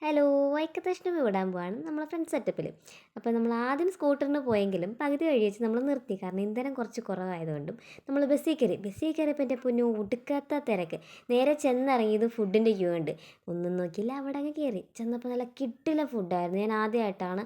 Hello, Vaikathashtami വിടാൻ പോവാണ് നമ്മളെ ഫ്രണ്ട് സെറ്റപ്പിൽ. അപ്പോൾ നമ്മൾ ആദ്യം സ്കൂട്ടറിന് പോയെങ്കിലും പകുതി വഴി വെച്ച് നമ്മൾ നിർത്തി. കാരണം ഇന്ധനം കുറച്ച് കുറവായതുകൊണ്ടും നമ്മൾ ബസ്സിൽ കയറിയപ്പോൾ എൻ്റെ പൊന്നു ഒടുക്കാത്ത തിരക്ക്. നേരെ ചെന്നിറങ്ങിയത് ഫുഡിൻ്റെ ക്യൂ ഉണ്ട്. ഒന്നും നോക്കിയില്ല, അവിടെ അങ്ങ് കയറി ചെന്നപ്പോൾ നല്ല കിട്ടില്ല ഫുഡായിരുന്നു. ഞാൻ ആദ്യമായിട്ടാണ്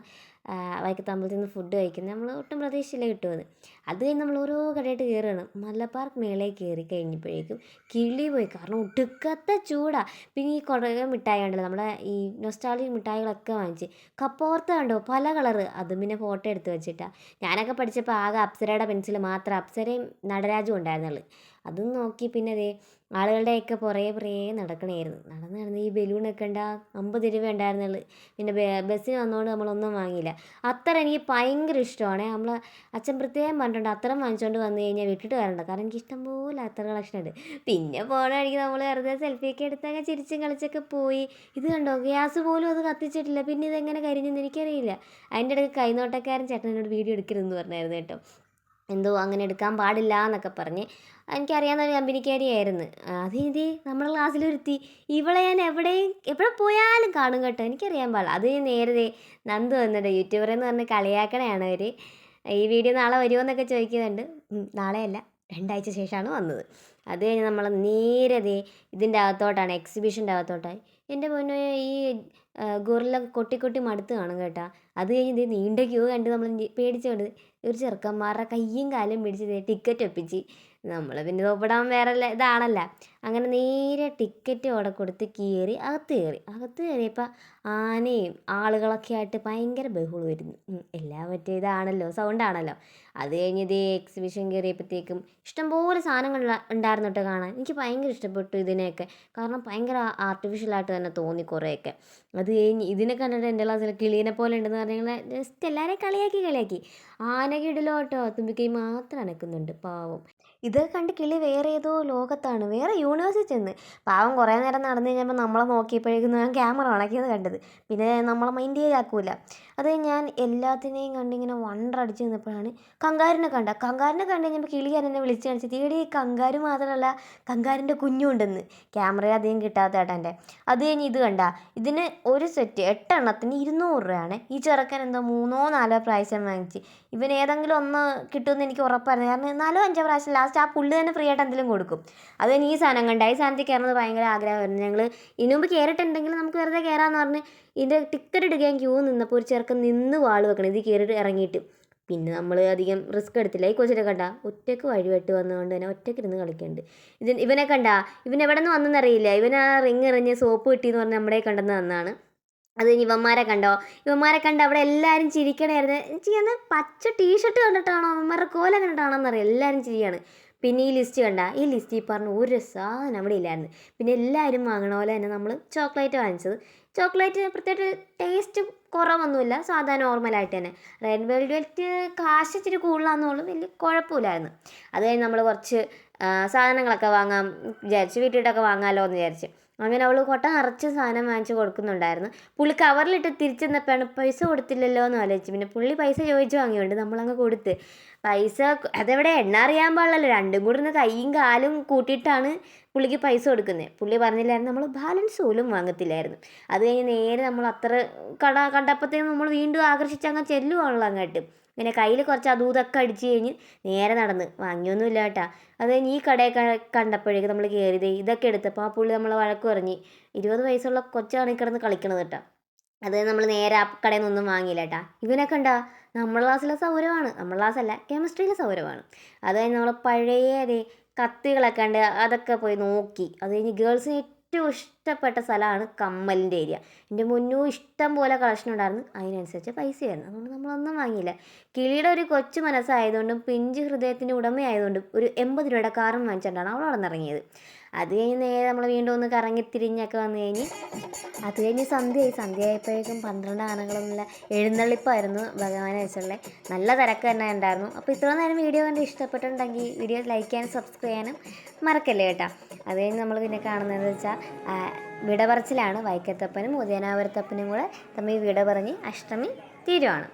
വൈക്കത്തമ്പലത്തിൽ നിന്ന് ഫുഡ് കഴിക്കുന്നത്. നമ്മൾ ഒട്ടും പ്രതീക്ഷയില്ല കിട്ടുമെന്ന്. അത് കഴിഞ്ഞ് നമ്മൾ ഓരോ കടയായിട്ട് കയറുകയാണ്. മലബാർ മേളയിൽ കയറി കഴിഞ്ഞപ്പോഴേക്കും കിളി പോയി. കാരണം ഒടുക്കത്തെ ചൂടാണ്. പിന്നെ ഈ കുറെ മിഠായി ഉണ്ടല്ലോ, നമ്മുടെ ഈ നൊസ്റ്റാൾജിക് മിഠായികളൊക്കെ വാങ്ങിച്ച്. കപ്പോർത്ത് കണ്ടോ പല കളറ്, അതും പിന്നെ ഫോട്ടോ എടുത്ത് വെച്ചിട്ടാണ്. ഞാനൊക്കെ പഠിച്ചപ്പോൾ ആകെ അപ്സരയുടെ പെൻസിൽ മാത്രം അപ്സരയും നടരാജും ഉണ്ടായിരുന്നുള്ളൂ. അതും നോക്കി പിന്നെ അതേ ആളുകളുടെയൊക്കെ പുറകെ നടക്കണമായിരുന്നു. നടന്ന് ഈ ബലൂണൊക്കെ ഉണ്ടാ 50 രൂപ ഉണ്ടായിരുന്നുള്ളൂ. പിന്നെ ബസ്സിന് വന്നുകൊണ്ട് നമ്മളൊന്നും വാങ്ങിയില്ല. അത്ര എനിക്ക് ഭയങ്കര ഇഷ്ടമാണ്. നമ്മൾ അച്ഛൻ പ്രത്യേകം പറഞ്ഞിട്ടുണ്ട് അത്തരം വാങ്ങിച്ചുകൊണ്ട് വന്നു കഴിഞ്ഞാൽ വിട്ടിട്ട് വരണ്ട. കാരണം എനിക്ക് ഇഷ്ടം പോലെ അത്തർ കളക്ഷൻ ഉണ്ട്. പിന്നെ പോകണമെങ്കിൽ നമ്മൾ വെറുതെ സെൽഫിയൊക്കെ എടുത്തൊക്കെ ചിരിച്ചും കളിച്ചൊക്കെ പോയി. ഇത് കണ്ടോ, ഗ്യാസ് പോലും അത് കത്തിച്ചിട്ടില്ല. പിന്നെ ഇതെങ്ങനെ കരിഞ്ഞെന്ന് എനിക്കറിയില്ല. അതിൻ്റെ ഇടയ്ക്ക് കൈനോട്ടക്കാരൻ ചേട്ടനോട് വീഡിയോ എടുക്കരുതെന്ന് പറഞ്ഞായിരുന്നു കേട്ടോ. എന്തോ അങ്ങനെ എടുക്കാൻ പാടില്ല എന്നൊക്കെ പറഞ്ഞ്. എനിക്കറിയാവുന്ന ഒരു കമ്പനിക്കാരിയായിരുന്നു. അത് ഇത് നമ്മുടെ ക്ലാസ്സിലൊരുത്തി. ഇവളെ ഞാൻ എവിടെ പോയാലും കാണും കേട്ടോ. എനിക്കറിയാൻ പാടില്ല. അത് നേരത്തെ നന്ദു വന്നിട്ട് യൂട്യൂബറെന്ന് പറഞ്ഞ് കളിയാക്കണയാണ് അവർ. ഈ വീഡിയോ നാളെ വരുമോ എന്നൊക്കെ ചോദിക്കുന്നുണ്ട്. നാളെയല്ല, 2 ആഴ്ച ശേഷമാണ് വന്നത്. അത് കഴിഞ്ഞ് നമ്മൾ നേരെ ഇതിൻ്റെ അകത്തോട്ടാണ്, എക്സിബിഷൻ്റെ അകത്തോട്ടായി. എൻ്റെ പൊന്നോ, ഈ ഗൊറില്ല കൊട്ടി മടുത്ത് കാണും കേട്ടോ. അത് കഴിഞ്ഞ് നീണ്ട ക്യൂ കണ്ട് നമ്മൾ പേടിച്ചുകൊണ്ട് ഒരു ചെറുക്കന്മാരുടെ കയ്യും കാലും പിടിച്ച് ടിക്കറ്റ് ഒപ്പിച്ച്. നമ്മൾ പിന്നെ തോപ്പിടാൻ വേറെ ഇതാണല്ലോ. അങ്ങനെ നേരെ ടിക്കറ്റ് അവിടെ കൊടുത്ത് അകത്ത് കയറിയപ്പോൾ ആനയും ആളുകളൊക്കെ ആയിട്ട് ഭയങ്കര ബഹളമായിരുന്നു. എല്ലാം മറ്റേ ഇതാണല്ലോ, സൗണ്ടാണല്ലോ. അത് കഴിഞ്ഞ് എക്സിബിഷൻ കയറിയപ്പോഴത്തേക്കും ഇഷ്ടംപോലെ സാധനങ്ങൾ ഉണ്ടായിരുന്നു കേട്ടോ കാണാൻ. എനിക്ക് ഭയങ്കര ഇഷ്ടപ്പെട്ടു ഇതിനെയൊക്കെ. കാരണം ഭയങ്കര ആർട്ടിഫിഷ്യലായിട്ട് തന്നെ തോന്നി കുറേയൊക്കെ. അത് കഴിഞ്ഞ് ഇതിനെ കണ്ടിട്ട് എൻ്റെ ക്ലാസ്സിൽ കിളീനെ പോലെ ഉണ്ടെന്ന് പറഞ്ഞാൽ ജസ്റ്റ് എല്ലാവരെയും കളിയാക്കി. ആനകിടലോ കേട്ടോ, തുമ്പിക്കൈ മാത്രം അനക്കുന്നുണ്ട് പാവം. ഇത് കണ്ട് കിളി വേറെ ഏതോ ലോകത്താണ്, വേറെ യൂണിവേഴ്സിൽ ചെന്ന്. പാവം കുറേ നേരം നടന്നു കഴിഞ്ഞപ്പോൾ നമ്മളെ നോക്കിയപ്പോഴേക്കും ഞാൻ ക്യാമറ ഉണക്കിയത് കണ്ടത്. പിന്നെ നമ്മളെ മൈൻഡ് ചെയ്താക്കൂല. അത് ഞാൻ എല്ലാത്തിനെയും കണ്ടിങ്ങനെ വണ്ടടിച്ച് നിന്നപ്പോഴാണ് കങ്കാരിനെ കണ്ട് കഴിഞ്ഞപ്പോൾ കിളിയാൻ എന്നെ വിളിച്ച് കാണിച്ചത്. ഈ കങ്കാര് മാത്രമല്ല, കങ്കാരിൻ്റെ കുഞ്ഞുണ്ടെന്ന്. ക്യാമറ അധികം കിട്ടാത്ത ഏട്ടൻ്റെ. അത് കഴിഞ്ഞ് ഇത് ഇതിന് ഒരു സെറ്റ് 8 എണ്ണത്തിന് 200 രൂപയാണ്. ഈ ചെറുക്കൻ എന്തോ 3-4 പ്രാവശ്യം വാങ്ങിച്ച്. ഇവൻ ഏതെങ്കിലും ഒന്ന് കിട്ടുമെന്ന് എനിക്ക് ഉറപ്പായിരുന്നു. കാരണം 4-5 പ്രാവശ്യം ലാസ്റ്റ് ആ പുള്ളി തന്നെ ഫ്രീ ആയിട്ട് എന്തെങ്കിലും കൊടുക്കും. അത് കഴിഞ്ഞ് ഈ സാധനത്തിൽ കയറുന്നത് ഭയങ്കര ആഗ്രഹമായിരുന്നു. ഞങ്ങൾ ഇതിനു മുമ്പ് കയറിയിട്ടുണ്ടെങ്കിൽ നമുക്ക് വെറുതെ കയറാമെന്ന് പറഞ്ഞ് ഇതിൻ്റെ ടിക്കറ്റ് എടുക്കാൻ ക്യൂ നിന്നപ്പോൾ ഒരു ചെറുക്കൻ നിന്ന് വാൾ വെക്കണം ഇത് കയറിയിട്ട് ഇറങ്ങിയിട്ട്. പിന്നെ നമ്മൾ അധികം റിസ്ക് എടുത്തില്ല. ഈ കൊച്ചിനെ ഒറ്റയ്ക്ക് വഴിവെട്ട് വന്നുകൊണ്ട് തന്നെ ഒറ്റയ്ക്ക് ഇരുന്ന് കളിക്കുന്നുണ്ട്. ഇവനെ ഇവൻ എവിടെ നിന്ന് വന്നെന്നറിയില്ല. ഇവൻ ആ റിങ് എറിഞ്ഞ് സോപ്പ് കിട്ടിയെന്ന് പറഞ്ഞ് നമ്മുടെ കണ്ടെന്ന് വന്നതാണ്. അത് കഴിഞ്ഞ് ഇവന്മാരെ കണ്ട് അവിടെ എല്ലാവരും ചിരിക്കണമായിരുന്നു. എനിക്ക് പച്ച ടീഷർട്ട് കണ്ടിട്ടാണോ അവന്മാരുടെ കോല കണ്ടിട്ടാണോ എന്നറിയാം, എല്ലാവരും ചിരിയാണ്. പിന്നെ ഈ ലിസ്റ്റ് ഈ പറഞ്ഞ ഒരു സാധനം അവിടെ ഇല്ലായിരുന്നു. പിന്നെ എല്ലാവരും വാങ്ങണ പോലെ തന്നെ നമ്മൾ ചോക്ലേറ്റ് വാങ്ങിച്ചത്. ചോക്ലേറ്റ് പ്രത്യേകിച്ച് ടേസ്റ്റ് കുറവൊന്നുമില്ല, സാധാരണ നോർമലായിട്ട് തന്നെ. റെഡ് വെൽവെറ്റ് കാശ് ഇച്ചിരി കൂടുതലാണെന്നുള്ളൂ, വലിയ കുഴപ്പമില്ലായിരുന്നു. അത് കഴിഞ്ഞ് നമ്മൾ കുറച്ച് സാധനങ്ങളൊക്കെ വാങ്ങാം വിചാരിച്ച്, വീട്ടിലോട്ടൊക്കെ വാങ്ങാമല്ലോ എന്ന് വിചാരിച്ച്. അങ്ങനെ അവൾ കൊട്ട നിറച്ച് സാധനം വാങ്ങിച്ച് കൊടുക്കുന്നുണ്ടായിരുന്നു. പുള്ളി കവറിലിട്ട് തിരിച്ചെന്നപ്പോഴാണ് പൈസ കൊടുത്തില്ലല്ലോ എന്ന് ആലോചിച്ച്. പിന്നെ പുള്ളി പൈസ ചോദിച്ച് വാങ്ങിയുണ്ട്, നമ്മളങ്ങ് കൊടുത്ത്. പൈസ അതെവിടെ എണ്ണ അറിയാൻ പാടില്ലല്ലോ, രണ്ടും കൂടി ഒന്ന് കൈയും കാലും കൂട്ടിയിട്ടാണ് പുള്ളിക്ക് പൈസ കൊടുക്കുന്നത്. പുള്ളി പറഞ്ഞില്ലായിരുന്നു നമ്മൾ ബാലൻസ് പോലും വാങ്ങത്തില്ലായിരുന്നു. അത് കഴിഞ്ഞ് നേരെ നമ്മൾ അത്ര കണ്ടപ്പോഴത്തേക്കും നമ്മൾ വീണ്ടും ആകർഷിച്ച് അങ്ങ് ചെല്ലുവാണല്ലോ അങ്ങോട്ട്. പിന്നെ കയ്യിൽ കുറച്ച് ഇതൊക്കെ അടിച്ച് കഴിഞ്ഞ് നേരെ നടന്ന് വാങ്ങിയൊന്നുമില്ല കേട്ടോ. അത് കഴിഞ്ഞ് ഈ കടയൊക്കെ കണ്ടപ്പോഴേക്കും നമ്മൾ കയറിയത് ഇതൊക്കെ എടുത്തപ്പോൾ ആ പുള്ളി നമ്മളെ വഴക്ക് പറഞ്ഞ് 20 വയസ്സുള്ള കൊച്ചാണ് ഈ കിടന്ന് കളിക്കണത് കേട്ടോ. അത് നമ്മൾ നേരെ ആ കടയിൽ നിന്നൊന്നും വാങ്ങിയില്ല കേട്ടോ. ഇവനൊക്കെ നമ്മുടെ ക്ലാസ്സിലെ സൗരവാണ്, നമ്മുടെ ക്ലാസ്സല്ല കെമിസ്ട്രിയിലെ സൗരവാണ്. അത് കഴിഞ്ഞ് നമ്മൾ പഴയ കത്തികളൊക്കെ ഉണ്ട്, അതൊക്കെ പോയി നോക്കി. അത് കഴിഞ്ഞ് ഗേൾസിന് ഏറ്റവും ഇഷ്ടപ്പെട്ട സ്ഥലമാണ് കമ്മലിൻ്റെ ഏരിയ. എൻ്റെ മുന്നോ ഇഷ്ടം പോലെ കളക്ഷൻ ഉണ്ടായിരുന്നു, അതിനനുസരിച്ച് പൈസയായിരുന്നു. അതുകൊണ്ട് നമ്മളൊന്നും വാങ്ങിയില്ല. കിളിയുടെ ഒരു കൊച്ചു മനസ്സായതുകൊണ്ടും പിഞ്ച് ഹൃദയത്തിൻ്റെ ഉടമയായതുകൊണ്ടും ഒരു 80 രൂപയുടെ കാറും വാങ്ങിച്ചിട്ടാണ് അവൾ അവിടെ നിന്ന് ഇറങ്ങിയത്. അത് കഴിഞ്ഞ് നേരെ നമ്മൾ വീണ്ടും ഒന്ന് കറങ്ങിത്തിരിഞ്ഞൊക്കെ വന്നു കഴിഞ്ഞ് അത് കഴിഞ്ഞ് സന്ധ്യയായപ്പോഴേക്കും 12 ആനകളൊന്നുമില്ല എഴുന്നള്ളിപ്പായിരുന്നു ഭഗവാനെ വെച്ചുള്ള. നല്ല തിരക്ക് തന്നെ ഉണ്ടായിരുന്നു. അപ്പോൾ ഇത്ര നേരം വീഡിയോ കണ്ട് ഇഷ്ടപ്പെട്ടിട്ടുണ്ടെങ്കിൽ വീഡിയോ ലൈക്ക് ചെയ്യാനും സബ്സ്ക്രൈബ് ചെയ്യാനും മറക്കല്ലേ കേട്ടോ. അത് കഴിഞ്ഞ് നമ്മൾ പിന്നെ കാണുന്നതെന്ന് വെച്ചാൽ വിട പറച്ചിലാണ്. വൈക്കത്തപ്പനും ഉദയനാപുരത്തപ്പനും കൂടെ തമ്മിൽ വിട പറഞ്ഞ് അഷ്ടമി തീരുവാണ്.